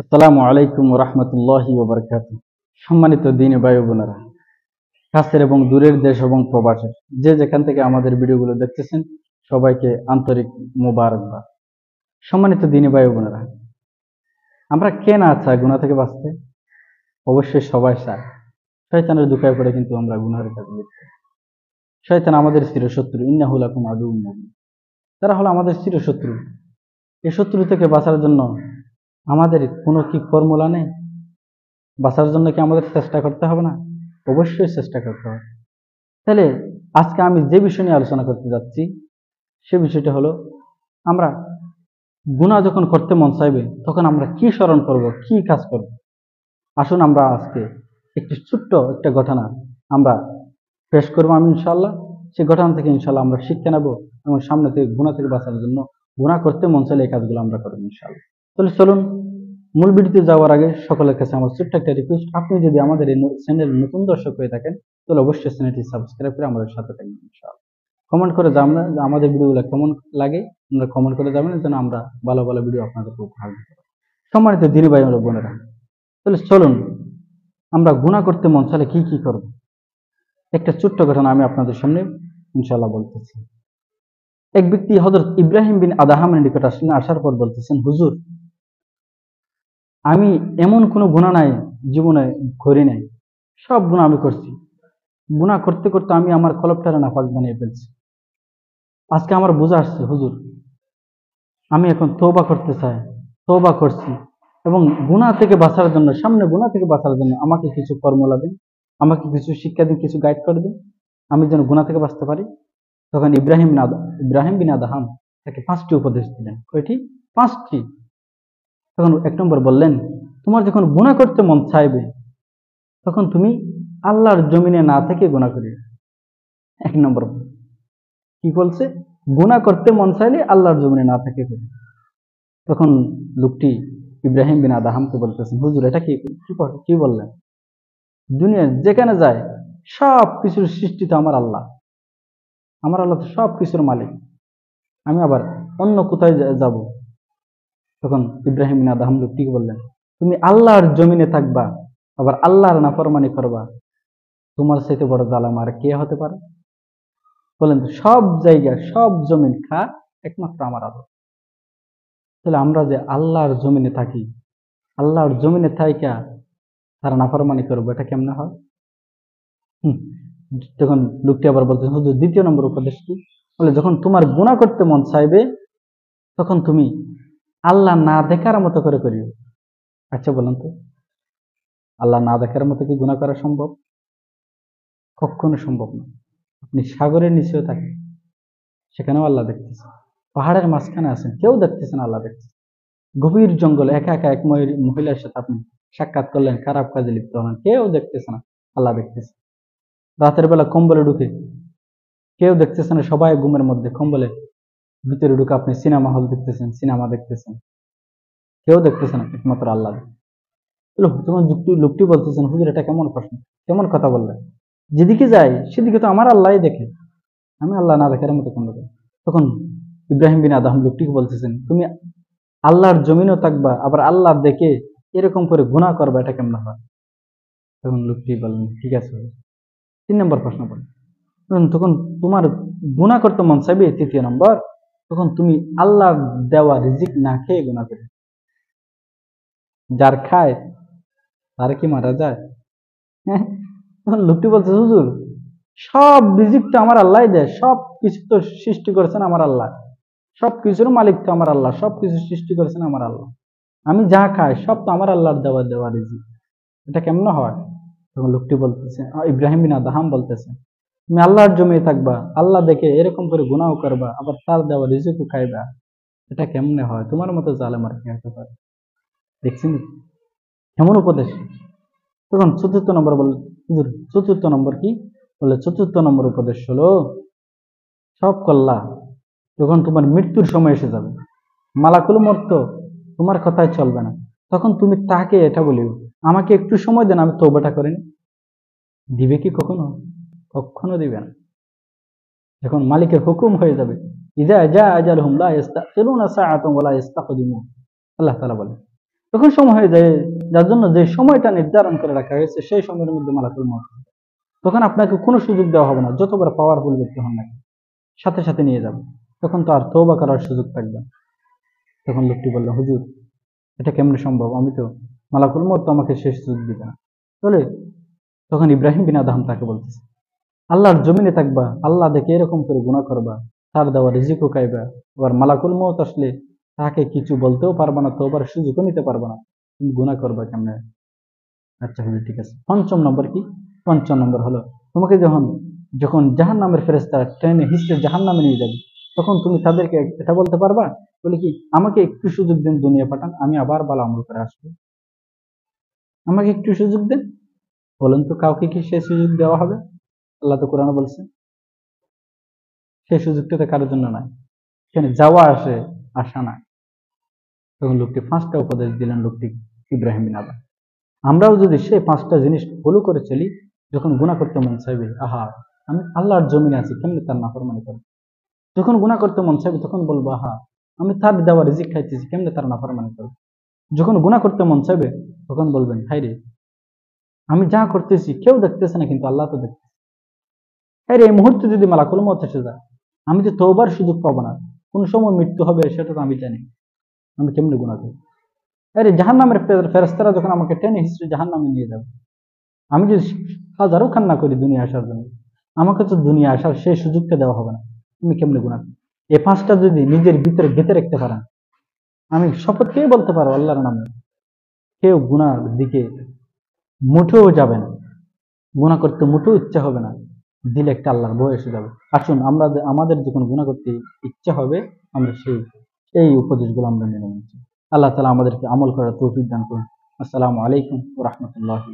আসসালামু আলাইকুম রহমতুল্লাহি ওয়া বারাকাতুহু। সম্মানিত দিনী ভাই ও বোনেরা, কাছের এবং দূরের দেশ এবং প্রবাসের যে যেখান থেকে আমাদের ভিডিওগুলো দেখতেছেন, সবাইকে আন্তরিক মোবারকবাদ। সম্মানিত দিনী ভাই ও বোনেরা, আমরা কে না চাই গুনাহ থেকে বাঁচতে? অবশ্যই সবাই চায়। শয়তানের ধোঁকায় পড়ে কিন্তু আমরা গুনাহের কাজে লিপ্ত। শয়তান আমাদের চিরশত্রু, ইন্নাহু লাকুম আদুউম মুবিন। তারা হলো আমাদের চিরশত্রু। এই শত্রু থেকে বাঁচার জন্য আমাদের কোনো কি ফর্মুলা নেই? বাঁচার জন্য কি আমাদের চেষ্টা করতে হবে না? অবশ্যই চেষ্টা করতে হবে। তাহলে আজকে আমি যে বিষয় নিয়ে আলোচনা করতে যাচ্ছি, সে বিষয়টা হলো, আমরা গুনাহ যখন করতে মন চাইবে তখন আমরা কি স্মরণ করব, কি কাজ করব। আসুন আমরা আজকে একটি ছোট্ট একটা ঘটনা আমরা পেশ করবো আমি ইনশাআল্লাহ। সেই ঘটনা থেকে ইনশাআল্লাহ আমরা শিক্ষা নেব এবং সামনে থেকে গুনাহ থেকে বাঁচার জন্য, গুনাহ করতে মন চাইলে এই কাজগুলো আমরা করবো ইনশাআল্লাহ। তাহলে চলুন, মূল ভিডিওতে যাওয়ার আগে সকলের কাছে আমার ছোট্ট একটা রিকোয়েস্ট, আপনি যদি আমাদের এই চ্যানেল নতুন দর্শক হয়ে থাকেন তাহলে অবশ্যই চ্যানেলটি সাবস্ক্রাইব করে আমাদের সাথে থাকবেন ইনশাআল্লাহ। কমেন্ট করে জানাবেন যে আমাদের ভিডিওগুলো কেমন লাগে, আপনারা কমেন্ট করে যাবেন যেন আমরা ভালো ভালো ভিডিও আপনাদেরকে উপহার দিতে পারি। সম্মানিত দিনী ভাই ও বোনেরা, তাহলে চলুন আমরা গুনাহ করতে মন চাইলে কি কি করব। একটা ছোট্ট ঘটনা আমি আপনাদের সামনে ইনশাআল্লাহ বলতেছি। এক ব্যক্তি হযরত ইব্রাহিম বিন আদহামের নিকট আসলেন, আসার পর বলতেছেন, হুজুর, আমি এমন কোনো গুনাহ নাই জীবনে করি নাই, সব গুনাহ আমি করছি। গুনাহ করতে করতে আমি আমার কলবটারে নাপাক বানিয়ে ফেলছি। আজকে আমার বুঝা আসছে হুজুর, আমি এখন তওবা করতে চাই, তওবা করছি, এবং গুনাহ থেকে বাঁচার জন্য, সামনে গুনাহ থেকে বাঁচার জন্য আমাকে কিছু ফর্মুলা দিন, আমাকে কিছু শিক্ষা দিন, কিছু গাইড করে দিন, আমি যেন গুনাহ থেকে বাঁচতে পারি। তখন ইব্রাহিম বিন আদহাম তাকে 5টি উপদেশ দিলেন। কয়টি? 5টি। তখন 1 নম্বর বললেন, তোমার যখন গুনাহ করতে মন চাইবে তখন তুমি আল্লাহর জমিনে না থেকে গুনাহ করিও। 1 নম্বর কি বলছে? গুনাহ করতে মন চাইলে আল্লাহর জমিনে না থেকে করি। তখন লোকটি ইব্রাহিম বিন আদহামকে বলতেছেন, হুজুর, এটা কি কি বললেন? দুনিয়ার যেখানে যায় সব কিছুর সৃষ্টি তো আমার আল্লাহ, আমার আল্লাহ তো সব কিছুর মালিক, আমি আবার অন্য কোথায় যাব? তখন ইব্রাহিম বিন আদহাম লোকটিকে বললেন, তুমি আল্লাহর জমিনে থাকবা, আবার আল্লাহর নাফরমানি করবা, তোমার চাইতে বড় জালেম আর কে হতে পারে? বলেন তো, সব জায়গা সব জমিন খা, একমাত্র আমার আল্লাহ। তাহলে আমরা যে আল্লাহর জমিনে থাকি, আল্লাহর জমিনে থাইকা তারা নাফরমানি করবো, এটা কেমনে হয়? হুম। তখন লোকটি আবার বলতেছে, হুজুর, 2য় নম্বর উপদেশ কি? বলে, যখন তোমার গুনাহ করতে মন চাইবে তখন তুমি আল্লাহ না দেখার মতো করে করিও। আচ্ছা বলেন তো, আল্লাহ না দেখার মতো কি গুনাহ করা সম্ভব? কখনো সম্ভব না। আপনি সাগরের নিচেও থাকেন, সেখানেও আল্লাহ দেখতেছে। পাহাড়ের মাঝখানে আছেন, কেউ দেখতেছেন, আল্লাহ দেখতেছে। গভীর জঙ্গলে একা একা এক মহিলার সাথে আপনি সাক্ষাৎ করলেন, খারাপ কাজে লিপ্ত হলেন, কেউ দেখতেছে না, আল্লাহ দেখতেছে। রাতের বেলা কম্বলে ঢুকে কেউ দেখতেছে না, সবাই ঘুমের মধ্যে কম্বলে ভিতরে ঢুকে আপনি সিনেমা হল দেখতেছেন, সিনেমা দেখতেছেন, কেউ দেখতেছে না, একমাত্র আল্লাহ। তখন লোকটি বলতেছেন, হুজুর, এটা কেমন প্রশ্ন, কেমন কথা বললেন? যেদিকে যাই সেদিকে তো আমার আল্লাহ দেখে, আমি আল্লাহ না দেখার মতো কোন লোক? তখন ইব্রাহিম বিন আদহাম লোকটিকে বলতেছেন, তুমি আল্লাহর জমিনও থাকবা, আবার আল্লাহ দেখে এরকম করে গুনাহ করবা, এটা কেমন হয়? তখন লোকটি বললেন, ঠিক আছে। 3 নম্বর প্রশ্ন বলেন। তখন তোমার গুনাহ করতে মন চাইবে, 3য় নম্বর, তখন তুমি আল্লাহ দেওয়া রিজিক না খেয়ে গুনাহ করবে। যার খায় তার কি মারা যায়? হ্যাঁ। তখন লোকটি বলছে, হুজুর, সব রিজিক তো আমার আল্লাহ দেয়, সব কিছু তো সৃষ্টি করেছেন আমার আল্লাহ, সব কিছুর মালিক তো আমার আল্লাহ, সব কিছু সৃষ্টি করেছেন আমার আল্লাহ, আমি যা খাই সব তো আমার আল্লাহর দেওয়া দেওয়া রিজিক, এটা কেমন হয়? তখন লোকটি বলতেছে, ইব্রাহিম বিন আদহাম বলতেছে, তুমি আল্লাহর জমিয়ে থাকবা, আল্লাহ দেখে এরকম করে গুনাহ করবা, আবার তার দেওয়া রিজিকও খাইবা, এটা কেমনে হয়? তোমার মতো জালেম আর কি হতে পারে? দেখছেন এমন উপদেশ? তখন 4র্থ নম্বর বলল, হুজুর, 4র্থ নম্বর কি? বলে, 4র্থ নম্বর উপদেশ হলো, সব কল্লা যখন তোমার মৃত্যুর সময় এসে যাবে, মালাকুল মউত তো তোমার কথাই চলবে না, তখন তুমি তাকে এটা বলিও, আমাকে একটু সময় দেন, আমি তওবাটা করে নি। দিবে কি কখনো? কখনো দিবে না। যখন মালিকের হুকুম হয়ে যাবে, ইযা জা আজালহুম লা ইস্তাখিরুনা সাআতান ওয়া লা ইস্তাকদিমুন, আল্লাহ তাআলা বলেন, তখন সময় হয়ে যায়, যার জন্য যে সময়টা নির্ধারণ করে রাখা হয়েছে সেই সময়ের মধ্যে মালাকুল মউত, তখন আপনাকে কোনো সুযোগ দেওয়া হবে না, যতবার পাওয়ারফুল ব্যক্তি হন না কেন, সাথে সাথে নিয়ে যাবে। তখন তো আর তওবা করার সুযোগ থাকবে না। তখন লোকটি বলল, হুজুর এটা কেমনে সম্ভব, আমি তো মালাকুল মউত তো আমাকে শেষ সুযোগ দিবে না। তাহলে তখন ইব্রাহিম বিন আদহাম তাকে বলতেছে, আল্লাহর জমিনে থাকবা, আল্লাহ দেখে এরকম করে গুনাহ করবা, তার দেওয়া রিজিকও খাইবা, আবার মালাকুল মউত আসলে তাকে কিছু বলতেও পারবা না, তওবার সুযোগও নিতে পারবা না, তুমি গুনাহ করবা কেমনে? আচ্ছা হুজুর ঠিক আছে। পঞ্চম নম্বর কি? পঞ্চম নম্বর হলো, তোমাকে যখন যখন জাহান্নামের ফেরেশতারা ট্রেনে হিসেবে জাহান্নামে নিয়ে যাবে, তখন তুমি তাদেরকে এটা বলতে পারবা, বলে কি আমাকে একটু সুযোগ দিন, দুনিয়া পাঠান, আমি আবার ভালো আমল করে আসবো, আমাকে একটু সুযোগ দেন। বলেন তো কাউকে কি সেই সুযোগ দেওয়া হবে? আল্লাহ তো কোরআনে বলছে সেই সুযোগটা তো কারোর জন্য নাই, এখানে যাওয়া আসে, আসা না। তখন লোকটি পাঁচটা উপদেশ দিলেন, লোকটি ইব্রাহিম বিন আদম। আমরাও যদি সেই পাঁচটা জিনিস ফলো করে চলি, যখন গুনাহ করতে মন চাইবে, আহা আমি আল্লাহর জমিনে আছি, কেমনে তার নাফরমানি করব? যখন গুনাহ করতে মন চাইবে তখন বলবো, আহা আমি তার দেওয়া রিজিক খাইতেছি, কেমনে তার নাফরমানি করব? যখন গুনাহ করতে মন চাইবে তখন বলবেন, হাই রে, আমি যা করতেছি কেউ দেখতেছে না, কিন্তু আল্লাহ তো দেখতেছে। হাই রে, এই মুহূর্তে যদি মালাকুল মউত এসে যায়, আমি তো তওবার সুযোগ পাবো না, কোন সময় মৃত্যু হবে সেটা তো আমি জানি, আমি কেমনে গুনাহ করব? আরে জাহান্নামের ফেরেশতারা যখন আমাকে টেনে হিস্ট্রি জাহান্নামে নিয়ে যাবে, আমি যদি হাজারো কান্না করি দুনিয়া আসার জন্য, আমাকে তো দুনিয়া আসার সেই সুযোগটা দেওয়া হবে না, তুমি কেমনে গুনাহ করবে? এই পাঁচটা যদি নিজের ভিতরে গেঁথে রাখতে পারেন, আমি শপথ খেয়ে বলতে পারো আল্লাহর নামে, কেউ গুনার দিকে মুঠেও যাবে না, গুনাহ করতে মুঠেও ইচ্ছা হবে না, দিলে একটা আল্লাহর ভয় এসে যাবে। আসুন আমরা আমাদের যখন গুনাহ করতে ইচ্ছা হবে, আমরা এই উপদেশগুলো আমরা মেনে নিচ্ছি। আল্লাহ তাআলা আমাদেরকে আমল করার তৌফিক দান করুন। আসসালামু আলাইকুম ওয়া রাহমাতুল্লাহি